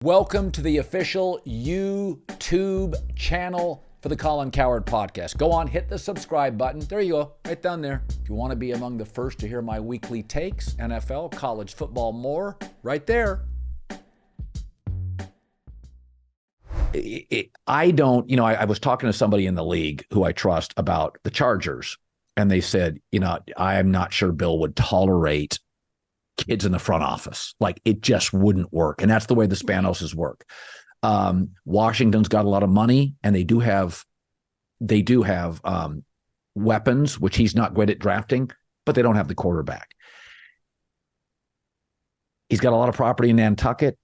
Welcome to the official YouTube channel for the Colin Cowherd podcast. Go on, hit the subscribe button. There you go, right down there. If you want to be among the first to hear my weekly takes, NFL, college football, more, right there. I was talking to somebody in the league who I trust about the Chargers, and they said, I'm not sure Bill would tolerate kids in the front office. Like, it just wouldn't work. And that's the way the Spanoses work. Washington's got a lot of money, and they do have weapons, which he's not great at drafting, but they don't have the quarterback. He's got a lot of property in Nantucket.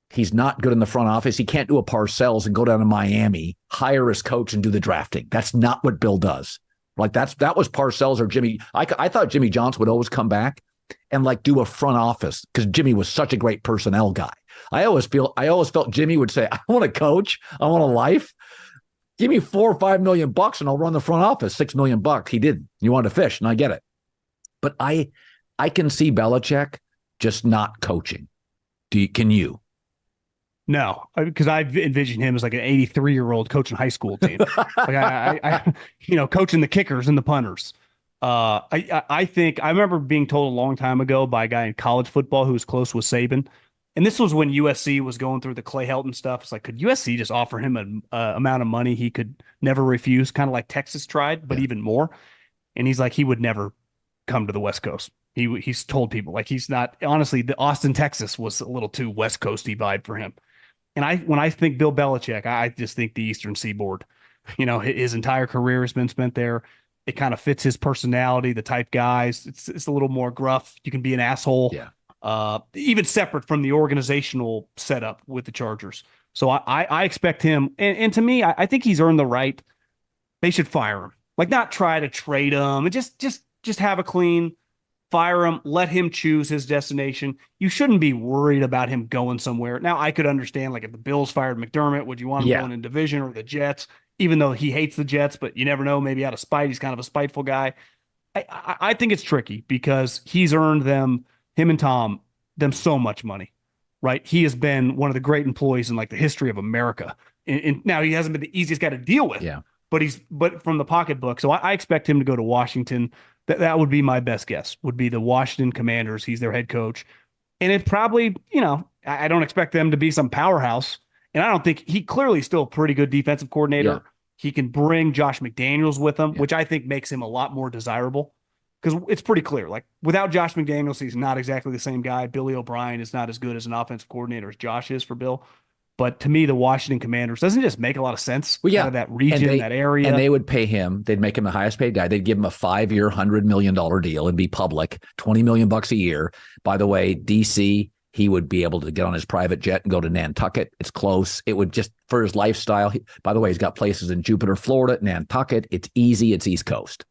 He's not good in the front office. He can't do a Parcells and go down to Miami, hire his coach, and do the drafting. That's not what Bill does. Like, that was Parcells or Jimmy. I thought Jimmy Johnson would always come back and do a front office, because Jimmy was such a great personnel guy. I always felt Jimmy would say, I want a coach. I want a life. Give me $4 or $5 million and I'll run the front office. $6 million. He didn't. You wanted to fish, and I get it. But I can see Belichick just not coaching. Can you? No, because I've envisioned him as like an 83-year-old coaching high school team. I coaching the kickers and the punters. I think I remember being told a long time ago by a guy in college football who was close with Saban. And this was when USC was going through the Clay Helton stuff. It's like, could USC just offer him an amount of money he could never refuse, kind of like Texas tried, but even more? And he's like, he would never come to the West Coast. He's told people, like, he's not, honestly, the Austin, Texas was a little too West Coasty vibe for him. And when I think Bill Belichick, I just think the Eastern Seaboard. His entire career has been spent there. It kind of fits his personality, the type guys. It's a little more gruff. You can be an asshole. Yeah. Even separate from the organizational setup with the Chargers. So I expect him. And to me, I think he's earned the right. They should fire him. Like, not try to trade him, and just have a clean, fire him, let him choose his destination. You shouldn't be worried about him going somewhere. Now, I could understand, like, if the Bills fired McDermott, would you want him going in division, or the Jets? Even though he hates the Jets, but you never know, maybe out of spite, he's kind of a spiteful guy. I think it's tricky because he's earned him and Tom, so much money, right? He has been one of the great employees in, like, the history of America. And now he hasn't been the easiest guy to deal with, but from the pocketbook. So I expect him to go to Washington. That would be my best guess, would be the Washington Commanders. He's their head coach. And it probably, I don't expect them to be some powerhouse. And I don't think he clearly still a pretty good defensive coordinator. Yeah. He can bring Josh McDaniels with him, which I think makes him a lot more desirable, because it's pretty clear. Like, without Josh McDaniels, he's not exactly the same guy. Billy O'Brien is not as good as an offensive coordinator as Josh is for Bill. But to me, the Washington Commanders doesn't just make a lot of sense out of that region, that area. And they would pay him. They'd make him the highest paid guy. They'd give him a 5-year, $100 million deal and be public, $20 million a year. By the way, DC, he would be able to get on his private jet and go to Nantucket. It's close. It would just, for his lifestyle. By the way, he's got places in Jupiter, Florida, Nantucket. It's easy. It's East Coast.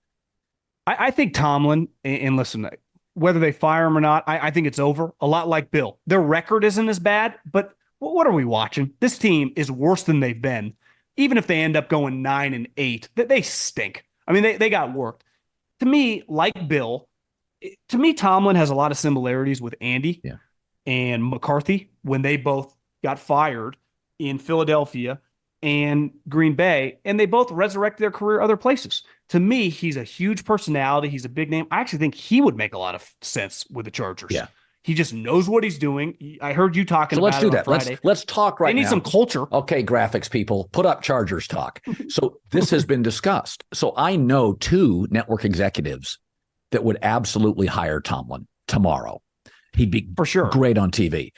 I think Tomlin, and listen, whether they fire him or not, I think it's over. A lot like Bill. Their record isn't as bad, but what are we watching? This team is worse than they've been. Even if they end up going 9-8, they stink. I mean, they got worked. To me, like Bill, Tomlin has a lot of similarities with Andy. Yeah. And McCarthy, when they both got fired in Philadelphia and Green Bay, and they both resurrected their career other places. To me, he's a huge personality. He's a big name. I actually think he would make a lot of sense with the Chargers. Yeah. He just knows what he's doing. I heard you talking about it on Friday. Let's talk right now. They need some culture. Okay, graphics people, put up Chargers talk. So this has been discussed. So I know 2 network executives that would absolutely hire Tomlin tomorrow. He'd be for sure great on TV.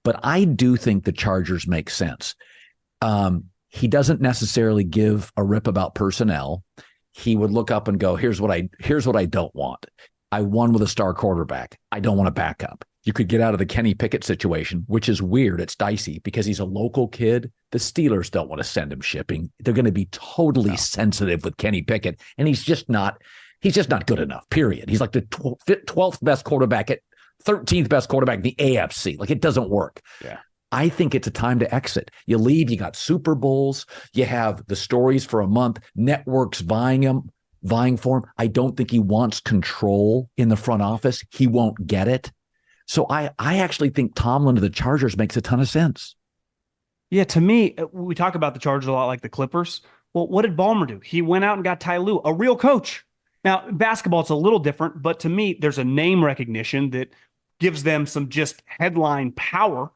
But I do think the Chargers make sense. He doesn't necessarily give a rip about personnel. He would look up and go, here's what I don't want. I won with a star quarterback. I don't want a backup. You could get out of the Kenny Pickett situation, which is weird. It's dicey because he's a local kid. The Steelers don't want to send him shipping. They're going to be totally sensitive with Kenny Pickett, and he's just not good enough, period. He's like the 12th best quarterback, 13th best quarterback in the AFC. Like, it doesn't work. Yeah. I think it's a time to exit. You leave, you got Super Bowls, you have the stories for a month, networks vying for him. I don't think he wants control in the front office. He won't get it. So I actually think Tomlin to the Chargers makes a ton of sense. Yeah, to me, we talk about the Chargers a lot like the Clippers. Well, what did Ballmer do? He went out and got Ty Lue, a real coach. Now, basketball, it's a little different, but to me, there's a name recognition that gives them some just headline power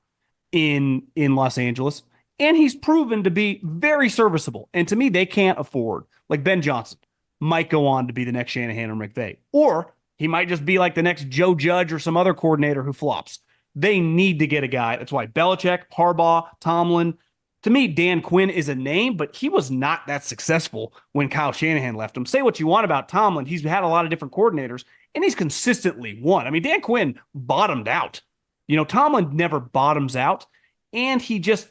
in Los Angeles. And he's proven to be very serviceable. And to me, they can't afford, like Ben Johnson might go on to be the next Shanahan or McVay, or he might just be like the next Joe Judge or some other coordinator who flops. They need to get a guy. That's why Belichick, Harbaugh, Tomlin. To me, Dan Quinn is a name, but he was not that successful when Kyle Shanahan left him. Say what you want about Tomlin. He's had a lot of different coordinators, and he's consistently won. I mean, Dan Quinn bottomed out. Tomlin never bottoms out. And he just,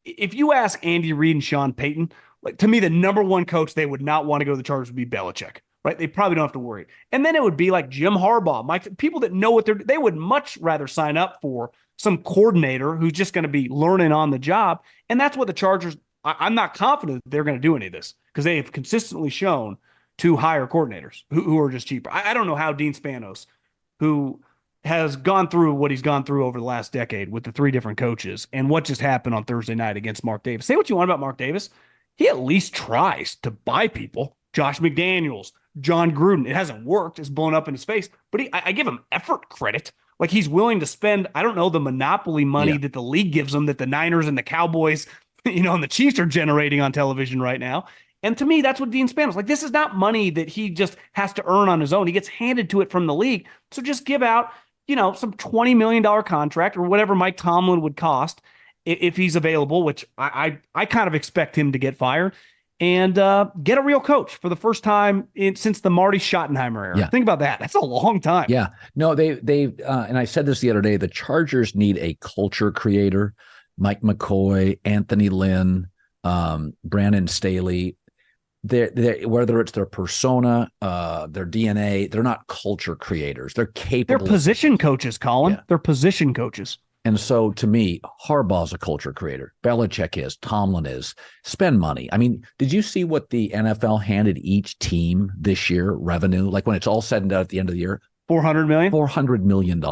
if you ask Andy Reid and Sean Payton, like to me, the number one coach they would not want to go to the Chargers would be Belichick. Right? They probably don't have to worry. And then it would be like Jim Harbaugh, Mike, people that know what they would much rather sign up for some coordinator who's just going to be learning on the job. And that's what the Chargers, I'm not confident that they're going to do any of this because they have consistently shown to hire coordinators who are just cheaper. I don't know how Dean Spanos, who has gone through what he's gone through over the last decade with the three different coaches and what just happened on Thursday night against Mark Davis. Say what you want about Mark Davis. He at least tries to buy people. Josh McDaniels, John Gruden. It hasn't worked. It's blown up in his face. But I give him effort credit. Like he's willing to spend, I don't know, the monopoly money that the league gives him that the Niners and the Cowboys, and the Chiefs are generating on television right now. And to me, that's what Dean Spanos, like this is not money that he just has to earn on his own. He gets handed to it from the league. So just give out, some $20 million contract or whatever Mike Tomlin would cost if he's available, which I kind of expect him to get fired. And get a real coach for the first time since the Marty Schottenheimer era. Yeah. Think about that. That's a long time. Yeah. No, they and I said this the other day, the Chargers need a culture creator. Mike McCoy, Anthony Lynn, Brandon Staley. They're whether it's their persona, their DNA, they're not culture creators. They're capable. They're position coaches, Colin. Yeah. They're position coaches. And so to me, Harbaugh's a culture creator. Belichick is, Tomlin is. Spend money. I mean, did you see what the NFL handed each team this year revenue? Like when it's all said and done at the end of the year? $400 million? $400 million.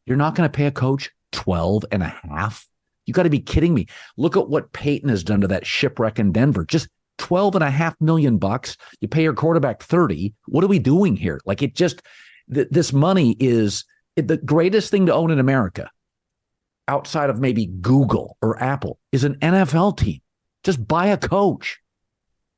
You're not going to pay a coach 12 and a half? You got to be kidding me. Look at what Peyton has done to that shipwreck in Denver. Just $12.5 million bucks. You pay your quarterback 30. What are we doing here? Like it just, this money is the greatest thing to own in America. Outside of maybe Google or Apple is an NFL team. Just buy a coach.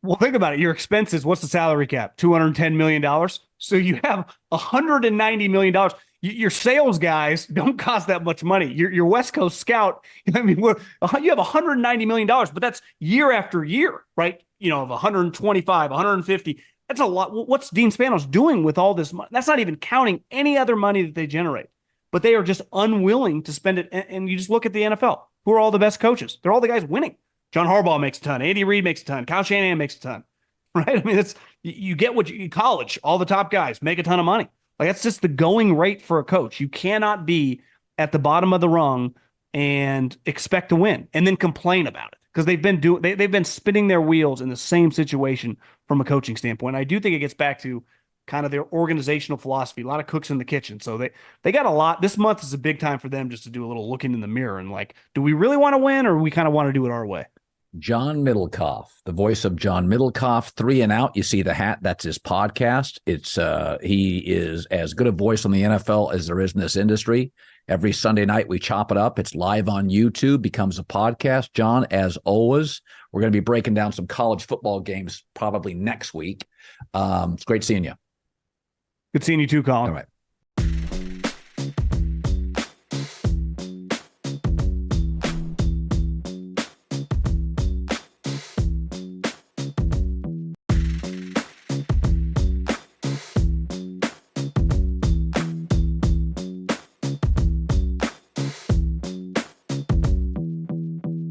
Well, think about it. Your expenses, what's the salary cap? $210 million. So you have $190 million. Your sales guys don't cost that much money. Your West Coast scout, you have $190 million, but that's year after year, right? Of 125, 150. That's a lot. What's Dean Spanos doing with all this money? That's not even counting any other money that they generate. But they are just unwilling to spend it. And you just look at the NFL. Who are all the best coaches? They're all the guys winning. John Harbaugh makes a ton. Andy Reid makes a ton. Kyle Shanahan makes a ton. Right? I mean, that's you get what you college. All the top guys make a ton of money. Like that's just the going rate for a coach. You cannot be at the bottom of the rung and expect to win and then complain about it because they've been spinning their wheels in the same situation from a coaching standpoint. I do think it gets back to kind of their organizational philosophy, a lot of cooks in the kitchen. So they got a lot. This month is a big time for them just to do a little looking in the mirror and like, do we really want to win or we kind of want to do it our way? John Middlekauff, the voice of John Middlekauff, 3 and Out. You see the hat. That's his podcast. It's he is as good a voice on the NFL as there is in this industry. Every Sunday night we chop it up. It's live on YouTube, becomes a podcast. John, as always, we're going to be breaking down some college football games probably next week. It's great seeing you. Good seeing you too, Colin. All right.